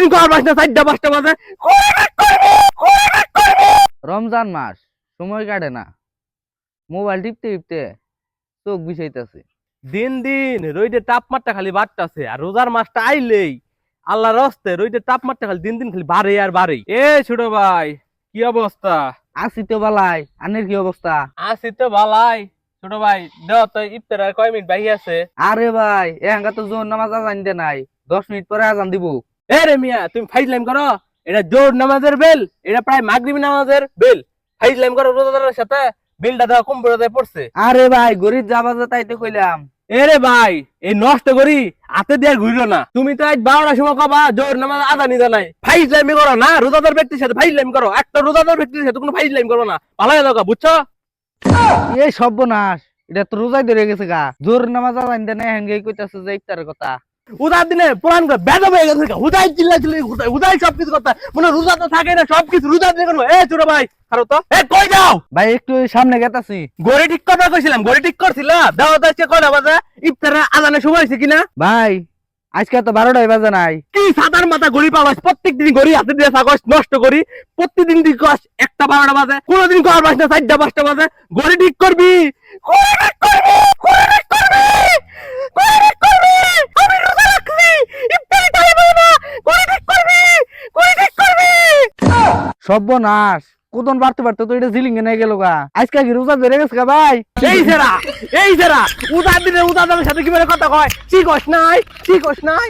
কোনদিন ঘর বাস না 4টা 5টা বাজে রমজান মাস সময় কাটে না, মোবাইল টিপতে টিপতে চোখ বিষাইতেছে। দিন দিন রোদের তাপমাত্রা খালি বাড়তাছে আর রোজার মাসটা আইলেই আল্লাহর রাস্তে রোদের তাপমাত্রা খালি দিন দিন খালি বাড়ে আর বাড়ে। এ ছোট ভাই কি অবস্থা? আসি তো বালাই, আনের কি অবস্থা? আছি তো ভালাই। ছোট ভাই দাও তো ইফতার আর কয় মিনিট বাকি আছে। আরে ভাই এহাঙ্গা তো জোর নামাজ আজান দে নাই, 10 মিনিট পরে আজান দিব। এ রে মিয়া তুমি ফাইজলাম করো, এটা জোর নামাজের বেল, এটা প্রায় মাগরিব নামাজের বেল। ফাইজলাম করো রোজাদারের সাথে, বেলটা দেওয়া কম্পিউটারে পড়ছে। আরে ভাই গরিব যাবা যা তাইতে কইলাম। এরে ভাই এই নষ্ট করি হাতে দিয়ে ঘুরিও না। তুমি তো আজ 12টার সময় কবা জোর নামাজ আদানি জানাই, ফাইজলামি করো না। রোজাদার ব্যক্তির সাথে ফাইজলামি করো, একটা রোজাদার ব্যক্তির সাথে কোনো ফাইজলামি করো না। ভালো লাগা বুঝছো? এই সর্বনাশ, এটা তো রোজাই ধরে গেছে গা। জোর নামাজ আজান দে নাই হেঙ্গে কইতাছে যে ইফতারের কথা। উদার দিনে পুরান করে বেদ হয়ে গেছে, হুদাই চিল্লা চিল্লি হুদাই সবকিছু কথা মানে রোজা তো থাকে না, সবকিছু রোজা দিয়ে করবো। এ ছোট ভাই খারো তো, এ কই যাও? ভাই একটু সামনে গেতাছি। গড়ি ঠিক কথা কইছিলাম, গড়ি ঠিক করছিলা দাও তো আজকে কয়টা বাজে? ইফতারের আজানের সময় হয়েছে কিনা? ভাই আজকে তো 12টাই বাজে নাই। কি সাদার মাথা গড়ি পাওয়াস, প্রত্যেক দিন গড়ি হাতে দিয়ে থাকস নষ্ট করি, প্রত্যেকদিন দিন কস 1টা 12টা বাজে, কোনদিন ঘর বাস না 4টা 5টা বাজে। গড়ি ঠিক করবি, গড়ি ঠিক করবি, গড়ি ঠিক করবি, গড়ি ঠিক করবি। আমি রোজা রাখছি, ইফতারি টাইম হয় না, গড়ি ঠিক করবি, গড়ি ঠিক করবি। সর্বনাশ, কোদন বাড়তে বাড়তে তো এটা জিলিঙ্গে নিয়ে গেল গা। আজকে কি রোজা ধরে গেছে গা ভাই। এই সেরা উদার দিনে উদারের সাথে কিভাবে কথা কয়? ঠিক হস নাই, ঠিক হস নাই।